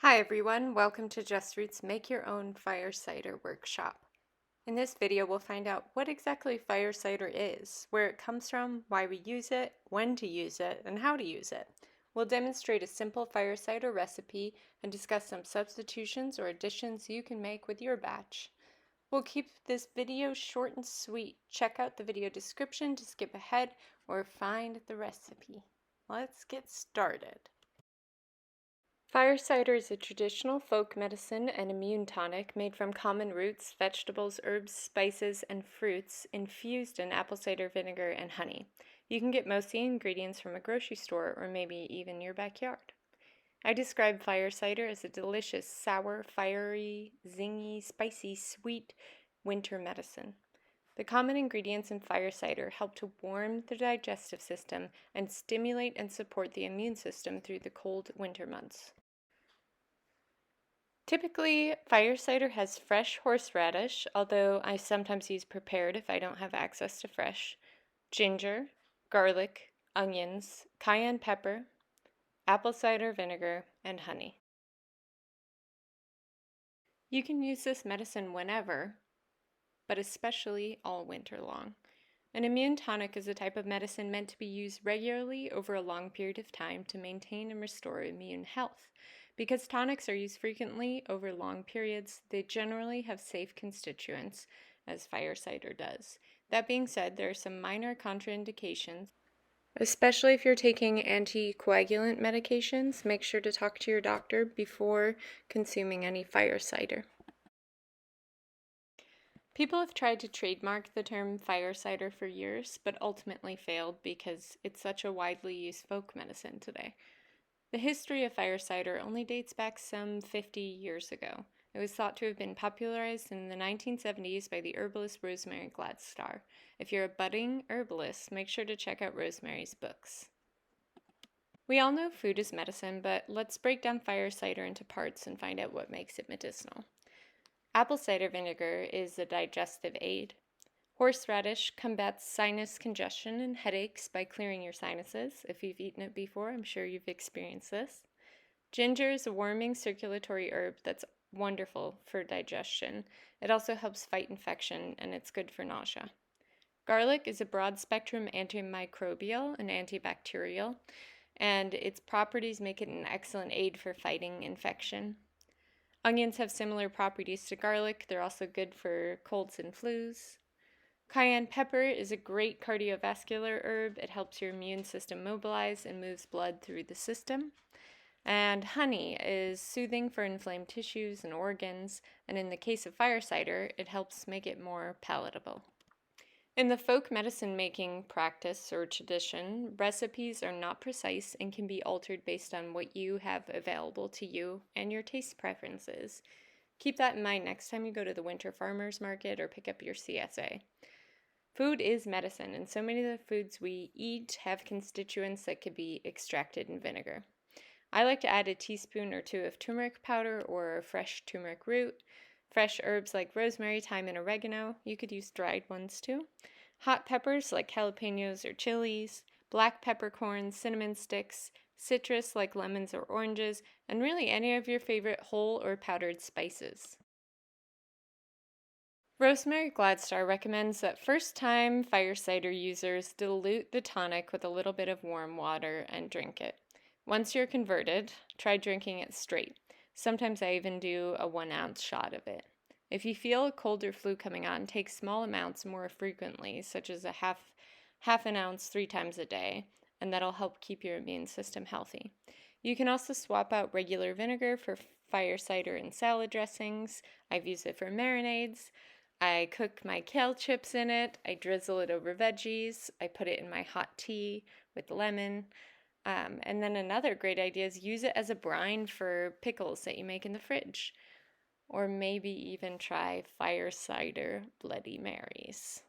Hi everyone, welcome to Just Roots Make Your Own Fire Cider Workshop. In this video we'll find out what exactly fire cider is, where it comes from, why we use it, when to use it, and how to use it. We'll demonstrate a simple fire cider recipe and discuss some substitutions or additions you can make with your batch. We'll keep this video short and sweet. Check out the video description to skip ahead or find the recipe. Let's get started. Fire cider is a traditional folk medicine and immune tonic made from common roots, vegetables, herbs, spices, and fruits infused in apple cider vinegar and honey. You can get most of the ingredients from a grocery store or maybe even your backyard. I describe fire cider as a delicious, sour, fiery, zingy, spicy, sweet winter medicine. The common ingredients in fire cider help to warm the digestive system and stimulate and support the immune system through the cold winter months. Typically, fire cider has fresh horseradish, although I sometimes use prepared if I don't have access to fresh, ginger, garlic, onions, cayenne pepper, apple cider vinegar, and honey. You can use this medicine whenever, but especially all winter long. An immune tonic is a type of medicine meant to be used regularly over a long period of time to maintain and restore immune health. Because tonics are used frequently over long periods, they generally have safe constituents, as fire cider does. That being said, there are some minor contraindications. Especially if you're taking anticoagulant medications, make sure to talk to your doctor before consuming any fire cider. People have tried to trademark the term fire cider for years, but ultimately failed because it's such a widely used folk medicine today. The history of fire cider only dates back some 50 years ago. It was thought to have been popularized in the 1970s by the herbalist Rosemary Gladstar. If you're a budding herbalist, make sure to check out Rosemary's books. We all know food is medicine, but let's break down fire cider into parts and find out what makes it medicinal. Apple cider vinegar is a digestive aid. Horseradish combats sinus congestion and headaches by clearing your sinuses. If you've eaten it before, I'm sure you've experienced this. Ginger is a warming circulatory herb that's wonderful for digestion. It also helps fight infection and it's good for nausea. Garlic is a broad-spectrum antimicrobial and antibacterial, and its properties make it an excellent aid for fighting infection. Onions have similar properties to garlic. They're also good for colds and flus. Cayenne pepper is a great cardiovascular herb. It helps your immune system mobilize and moves blood through the system. And honey is soothing for inflamed tissues and organs, and in the case of fire cider, it helps make it more palatable. In the folk medicine making practice or tradition, recipes are not precise and can be altered based on what you have available to you and your taste preferences. Keep that in mind next time you go to the winter farmers market or pick up your CSA. Food is medicine, and so many of the foods we eat have constituents that could be extracted in vinegar. I like to add a teaspoon or two of turmeric powder or fresh turmeric root. Fresh herbs like rosemary, thyme, and oregano. You could use dried ones too. Hot peppers like jalapenos or chilies. Black peppercorns, cinnamon sticks. Citrus like lemons or oranges. And really any of your favorite whole or powdered spices. Rosemary Gladstar recommends that first-time fire cider users dilute the tonic with a little bit of warm water and drink it. Once you're converted, try drinking it straight. Sometimes I even do a 1-ounce shot of it. If you feel a cold or flu coming on, take small amounts more frequently, such as a half an ounce 3 times a day, and that'll help keep your immune system healthy. You can also swap out regular vinegar for fire cider and salad dressings. I've used it for marinades. I cook my kale chips in it. I drizzle it over veggies. I put it in my hot tea with lemon. And then another great idea is use it as a brine for pickles that you make in the fridge. Or maybe even try fire cider Bloody Marys.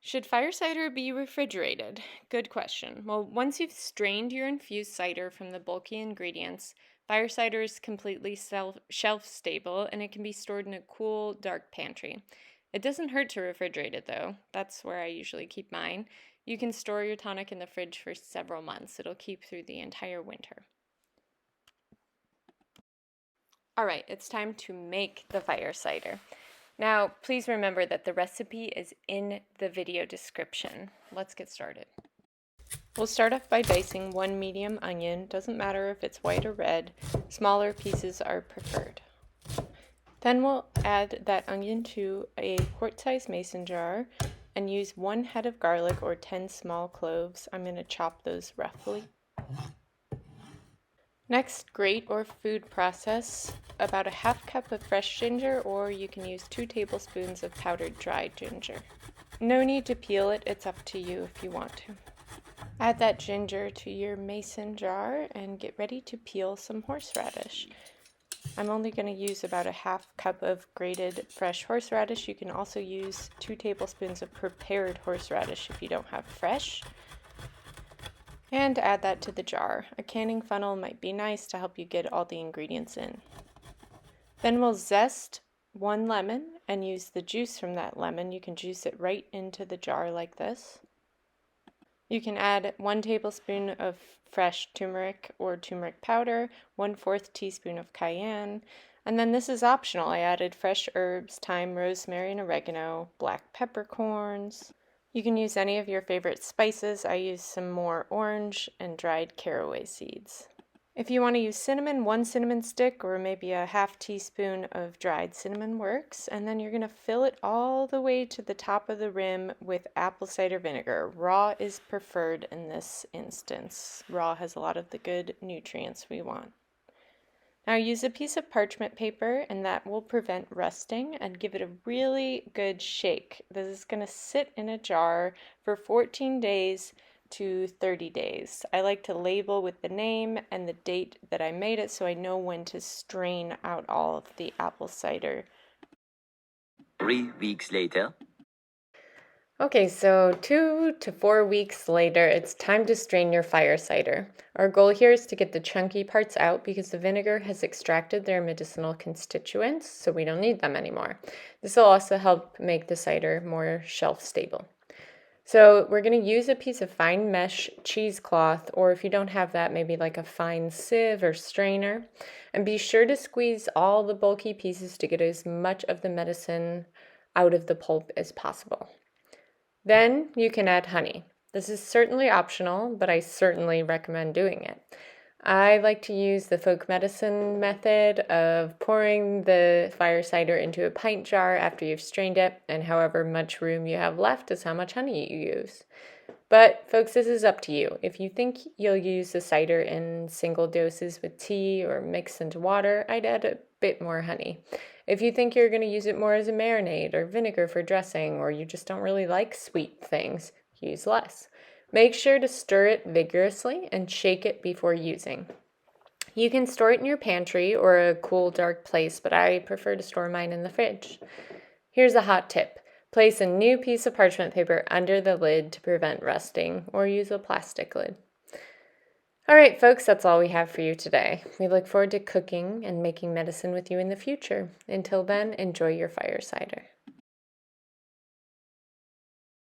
Should fire cider be refrigerated? Good question. Well, once you've strained your infused cider from the bulky ingredients, fire cider is completely shelf stable and it can be stored in a cool, dark pantry. It doesn't hurt to refrigerate it though. That's where I usually keep mine. You can store your tonic in the fridge for several months. It'll keep through the entire winter. Alright, it's time to make the fire cider. Now, please remember that the recipe is in the video description. Let's get started. We'll start off by dicing one medium onion. Doesn't matter if it's white or red. Smaller pieces are preferred. Then we'll add that onion to a quart-sized mason jar and use 1 head of garlic or 10 small cloves. I'm going to chop those roughly. Next, grate or food process about a half cup of fresh ginger, or you can use 2 tablespoons of powdered dried ginger. No need to peel it, it's up to you if you want to. Add that ginger to your mason jar and get ready to peel some horseradish. I'm only going to use about a half cup of grated fresh horseradish. You can also use 2 tablespoons of prepared horseradish if you don't have fresh. And add that to the jar. A canning funnel might be nice to help you get all the ingredients in. Then we'll zest 1 lemon and use the juice from that lemon. You can juice it right into the jar like this. You can add 1 tablespoon of fresh turmeric or turmeric powder, 1/4 teaspoon of cayenne, and then this is optional. I added fresh herbs, thyme, rosemary, and oregano, black peppercorns. You can use any of your favorite spices. I used some more orange and dried caraway seeds. If you want to use cinnamon, 1 cinnamon stick or maybe a half teaspoon of dried cinnamon works. And then you're going to fill it all the way to the top of the rim with apple cider vinegar. Raw is preferred in this instance. Raw has a lot of the good nutrients we want. Now use a piece of parchment paper and that will prevent rusting, and give it a really good shake. This is going to sit in a jar for 14 days to 30 days. I like to label with the name and the date that I made it so I know when to strain out all of the apple cider. 3 weeks later. Okay, so 2 to 4 weeks later, it's time to strain your fire cider. Our goal here is to get the chunky parts out because the vinegar has extracted their medicinal constituents, so we don't need them anymore. This will also help make the cider more shelf stable. So we're going to use a piece of fine mesh cheesecloth, or if you don't have that, maybe like a fine sieve or strainer. And be sure to squeeze all the bulky pieces to get as much of the medicine out of the pulp as possible. Then you can add honey. This is certainly optional, but I certainly recommend doing it. I like to use the folk medicine method of pouring the fire cider into a pint jar after you've strained it, and however much room you have left is how much honey you use. But folks, this is up to you. If you think you'll use the cider in single doses with tea or mix into water, I'd add a bit more honey. If you think you're going to use it more as a marinade or vinegar for dressing, or you just don't really like sweet things, use less. Make sure to stir it vigorously and shake it before using. You can store it in your pantry or a cool, dark place, but I prefer to store mine in the fridge. Here's a hot tip. Place a new piece of parchment paper under the lid to prevent rusting, or use a plastic lid. All right, folks, that's all we have for you today. We look forward to cooking and making medicine with you in the future. Until then, enjoy your fire cider.